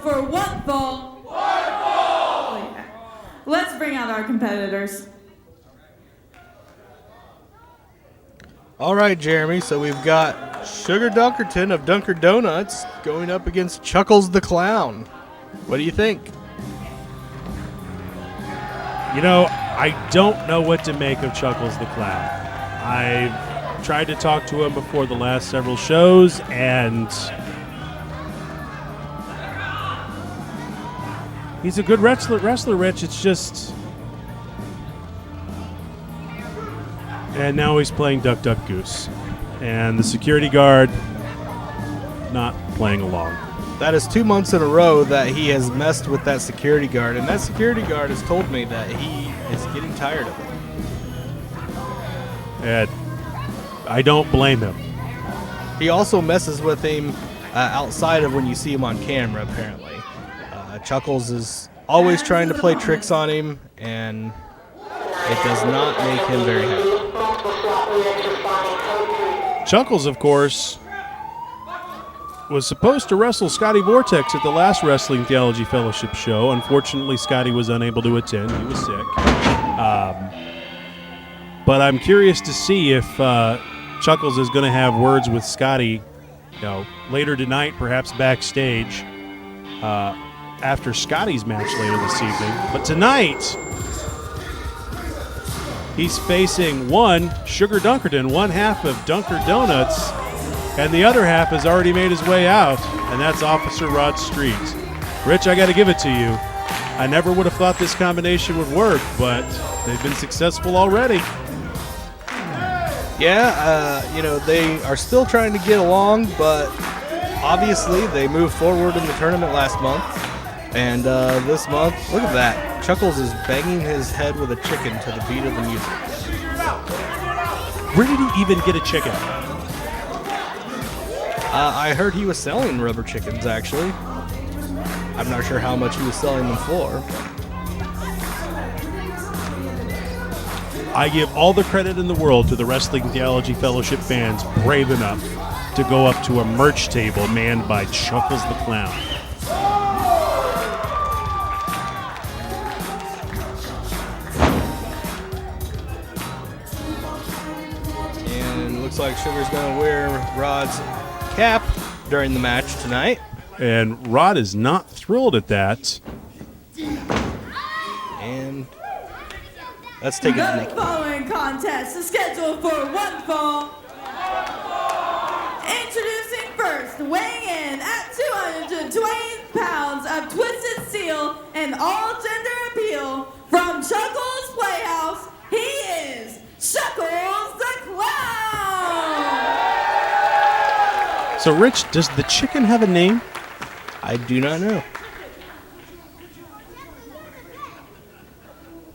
for one fall. One fall! Oh, yeah. Let's bring out our competitors. All right, Jeremy, so we've got Sugar Dunkerton of Dunker Donuts going up against Chuckles the Clown. What do you think? You know, I don't know what to make of Chuckles the Clown. I've tried to talk to him before the last several shows, and he's a good wrestler, Rich. It's just... And now he's playing Duck, Duck, Goose. And the security guard not playing along. That is 2 months in a row that he has messed with that security guard, and that security guard has told me that he is getting tired of it. And I don't blame him. He also messes with him outside of when you see him on camera, apparently. Chuckles is always trying to play tricks on him, and it does not make him very happy. Chuckles, of course, was supposed to wrestle Scotty Vortex at the last Wrestling Theology Fellowship show. Unfortunately, Scotty was unable to attend. He was sick. But I'm curious to see if Chuckles is going to have words with Scotty, later tonight, perhaps backstage, after Scotty's match later this evening. But tonight, he's facing Sugar Dunkerton, one half of Dunker Donuts, and the other half has already made his way out, and that's Officer Rod Street. Rich, I got to give it to you. I never would have thought this combination would work, but they've been successful already. Yeah, they are still trying to get along, but obviously they moved forward in the tournament last month. And this month, look at that. Chuckles is banging his head with a chicken to the beat of the music. Where did he even get a chicken? I heard he was selling rubber chickens, actually. I'm not sure how much he was selling them for. I give all the credit in the world to the Wrestling Theology Fellowship fans brave enough to go up to a merch table manned by Chuckles the Clown. And looks like Sugar's going to wear Rod's cap during the match tonight. And Rod is not thrilled at that. And let's take it to Nikki. The following contest is scheduled for one fall. Introducing first, weighing in at 220 pounds of twisted steel and all gender appeal, from Chuckles Playhouse, he is Chuckles the Clown! So, Rich, does the chicken have a name? I do not know.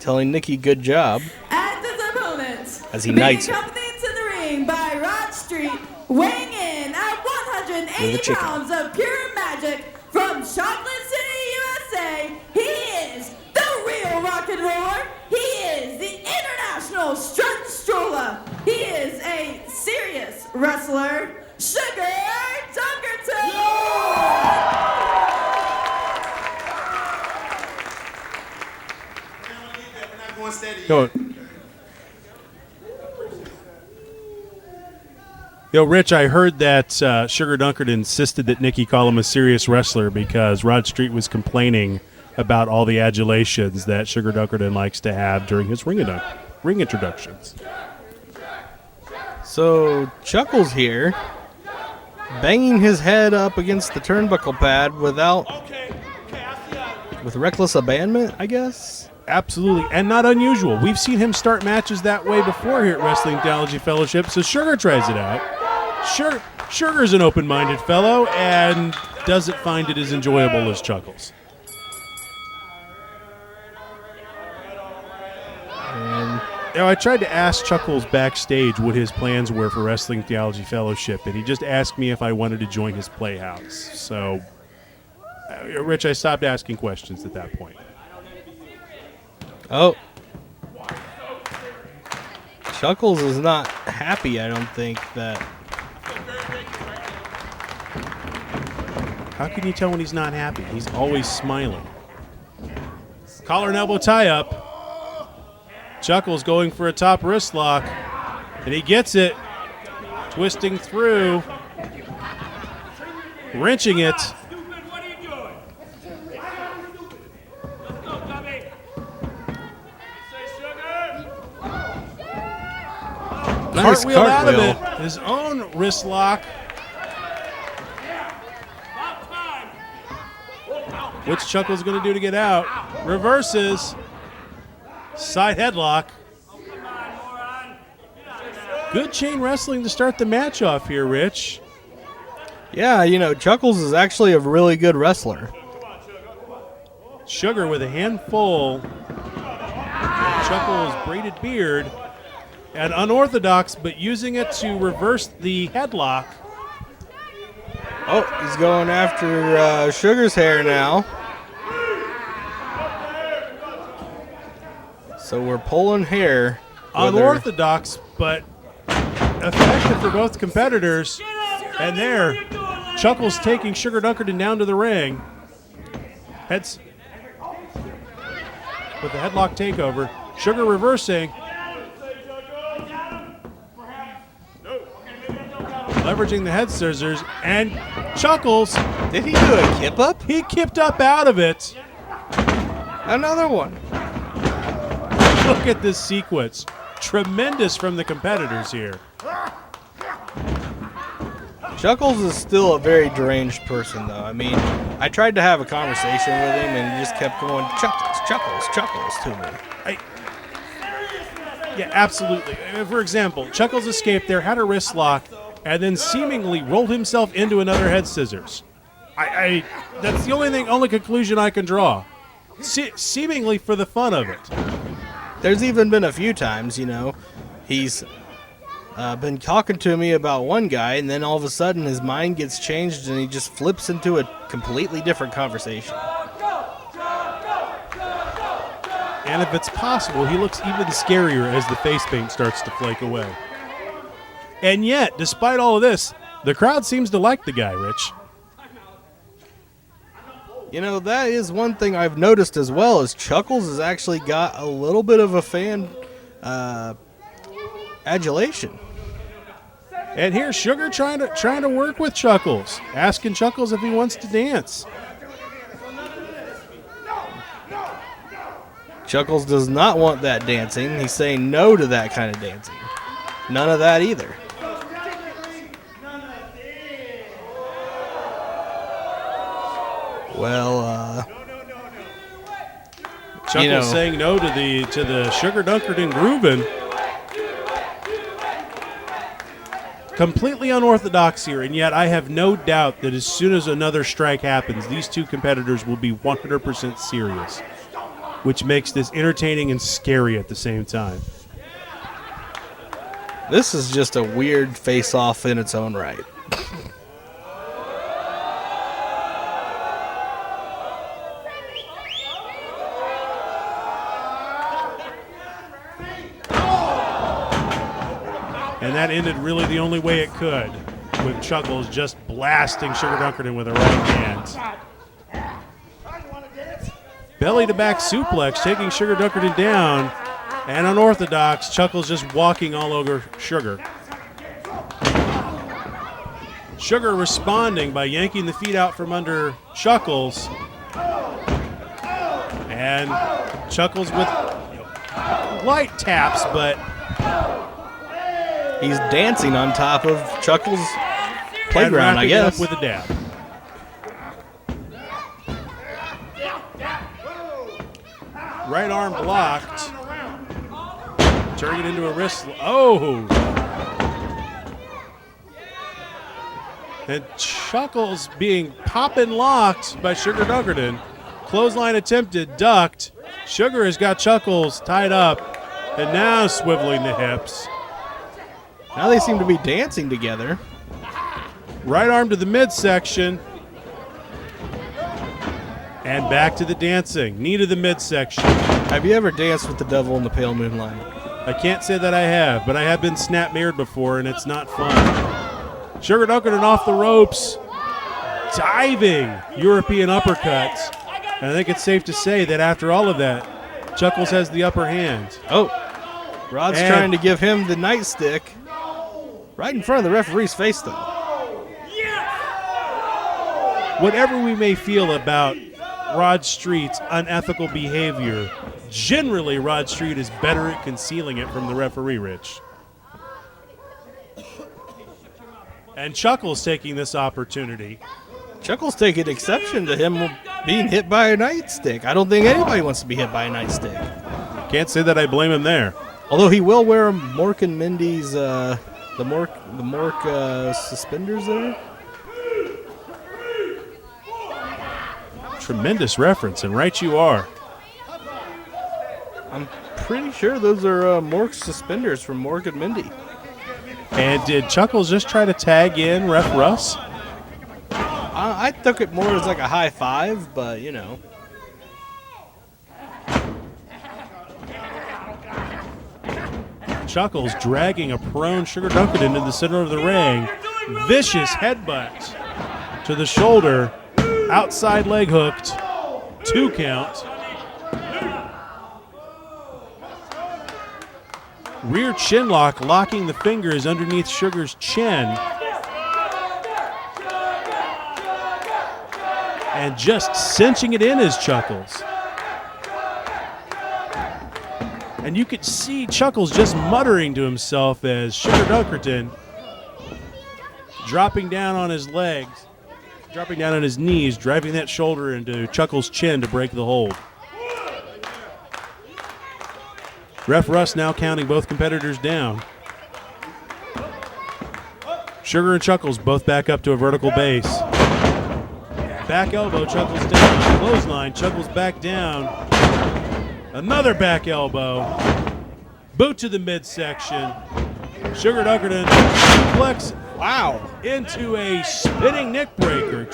Telling Nikki good job. And his opponent, as he being knights her. accompanied to the ring by Rod Street, weighing in at 180 pounds of pure magic, from Chocolate City, USA, he is the real rock and roller. He is the international strut stroller. He is a serious wrestler, Sugar Dunkerton. Go. Yo, Rich, I heard that Sugar Dunkerton insisted that Nikki call him a serious wrestler because Rod Street was complaining about all the adulations that Sugar Dunkerton likes to have during his ring introductions. So Chuckles here, banging his head up against the turnbuckle pad with reckless abandonment, I guess. Absolutely, and not unusual. We've seen him start matches that way before here at Wrestling Theology Fellowship, so Sugar tries it out. Sugar's an open-minded fellow and doesn't find it as enjoyable as Chuckles. And I tried to ask Chuckles backstage what his plans were for Wrestling Theology Fellowship, and he just asked me if I wanted to join his playhouse. So, Rich, I stopped asking questions at that point. oh, Chuckles is not happy, I don't think, that How can you tell when he's not happy? He's always smiling. Collar and elbow tie-up. Chuckles going for a top wrist lock, and he gets it. Twisting through. Wrenching it. Nice Cartwheel out of cartwheel. it. His own wrist lock. What's Chuckles going to do to get out? Reverses. Side headlock. Good chain wrestling to start the match off here, Rich. Yeah, you know, Chuckles is actually a really good wrestler. Sugar with a handful of Chuckles' braided beard. And unorthodox, but using it to reverse the headlock. Oh, he's going after Sugar's hair now. So we're pulling hair. Unorthodox, but effective for both competitors. And there, Chuckles taking Sugar Dunkerton down to the ring. Heads with the headlock takeover. Sugar reversing. Leveraging the head scissors, and Chuckles. Did he do a kip up? He kipped up out of it. Another one. Look at this sequence. Tremendous from the competitors here. Chuckles is still a very deranged person, though. I mean, I tried to have a conversation with him, and he just kept going, Chuckles, Chuckles, Chuckles to me. Yeah, absolutely. For example, Chuckles escaped there, had a wrist lock, and then seemingly rolled himself into another head scissors. That's the only conclusion I can draw. Seemingly for the fun of it. There's even been a few times, you know, he's been talking to me about one guy, and then all of a sudden his mind gets changed and he just flips into a completely different conversation. And if it's possible, he looks even scarier as the face paint starts to flake away. And yet, despite all of this, the crowd seems to like the guy, Rich. You know, that is one thing I've noticed as well, is Chuckles has actually got a little bit of a fan adulation. And here's Sugar trying to work with Chuckles, asking Chuckles if he wants to dance. Chuckles does not want that dancing. He's saying no to that kind of dancing. None of that either. Well, Chuckles you know, saying no to the Sugar Dunkerton grooving. Completely unorthodox here, and yet I have no doubt that as soon as another strike happens, these two competitors will be 100% serious, which makes this entertaining and scary at the same time. this is just a weird face-off in its own right. And that ended really the only way it could, with Chuckles just blasting Sugar Dunkerton with a right hand. Belly to back suplex, taking Sugar Dunkerton down, and unorthodox, Chuckles just walking all over Sugar. Sugar responding by yanking the feet out from under Chuckles. And Chuckles with light taps, but He's dancing on top of Chuckles' and playground, I wrapping it guess. up with a dab. Right arm blocked. Turning it into a wrist. Oh! And Chuckles being poppin' locked by Sugar Dunkerton. Clothesline attempted, ducked. Sugar has got Chuckles tied up and now swiveling the hips. Now they seem to be dancing together. Right arm to the midsection. And back to the dancing. Knee to the midsection. Have you ever danced with the devil in the pale moonlight? I can't say that I have, but I have been snap mirrored before, and it's not fun. Sugar Dunkerton off the ropes. diving European uppercuts. And I think it's safe to say that after all of that, Chuckles has the upper hand. Oh, Rod's trying to give him the nightstick right in front of the referee's face, though. Whatever we may feel about Rod Street's unethical behavior, generally Rod Street is better at concealing it from the referee, Rich. And Chuckles taking this opportunity. Chuckles taking exception to him being hit by a nightstick. I don't think anybody wants to be hit by a nightstick. Can't say that I blame him there. Although he will wear Mork and Mindy's the Mork suspenders there. Tremendous reference, and right you are. I'm pretty sure those are Mork's suspenders from Mork and Mindy. And did Chuckles just try to tag in Ref Russ? I took it more as like a high five, but you know. Chuckles dragging a prone Sugar Dunkerton into the center of the ring. Vicious headbutt to the shoulder. Outside leg hooked. 2 count. Rear chin lock, locking the fingers underneath Sugar's chin. And just cinching it in is Chuckles. And you could see Chuckles just muttering to himself as Sugar Dunkerton dropping down on his legs, dropping down on his knees, driving that shoulder into Chuckles' chin to break the hold. Ref Russ now counting both competitors down. Sugar and Chuckles both back up to a vertical base. Back elbow, Chuckles down. Clothesline, Chuckles back down. Another back elbow. Boot to the midsection. Sugar Dunkerton flex into a spinning neck breaker.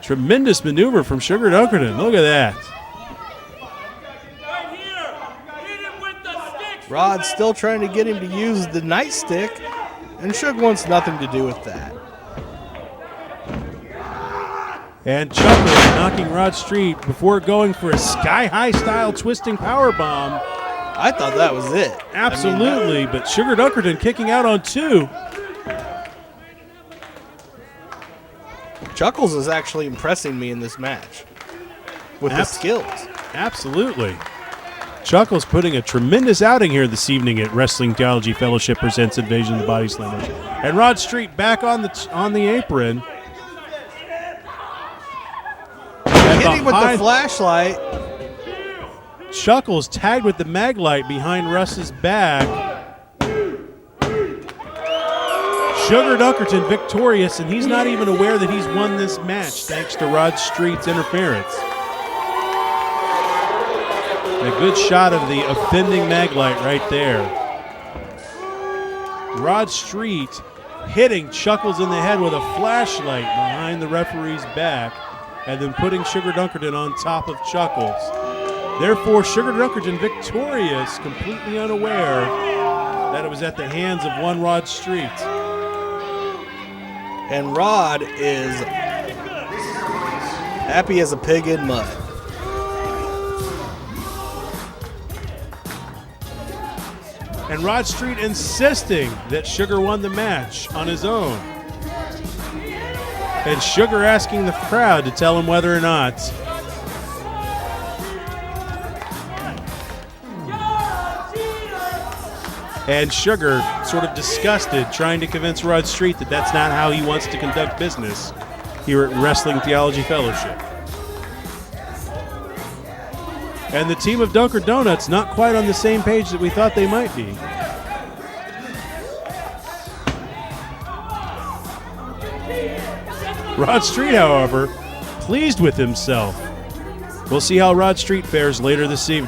Tremendous maneuver from Sugar Dunkerton. Look at that. Rod's still trying to get him to use the nightstick, and Suge wants nothing to do with that. And Chuckles knocking Rod Street before going for a sky-high style twisting powerbomb. I thought that was it. Absolutely, but Sugar Dunkerton kicking out on 2. Chuckles is actually impressing me in this match with his skills. Absolutely. Chuckles putting a tremendous outing here this evening at Wrestling Theology Fellowship presents Invasion of the Body Slammers. And Rod Street back on the apron. Hitting with the flashlight. Chuckles tagged with the mag light behind Russ's back. Sugar Dunkerton victorious, and he's not even aware that he's won this match thanks to Rod Street's interference. A good shot of the offending mag light right there. Rod Street hitting Chuckles in the head with a flashlight behind the referee's back and then putting Sugar Dunkerton on top of Chuckles. Therefore, Sugar Dunkerton victorious, completely unaware that it was at the hands of one Rod Street. And Rod is happy as a pig in mud. And Rod Street insisting that Sugar won the match on his own. And Sugar asking the crowd to tell him whether or not. And Sugar, sort of disgusted, trying to convince Rod Street that that's not how he wants to conduct business here at Wrestling Theology Fellowship. And the team of Dunker Donuts not quite on the same page that we thought they might be. Rod Street, however, pleased with himself. We'll see how Rod Street fares later this evening.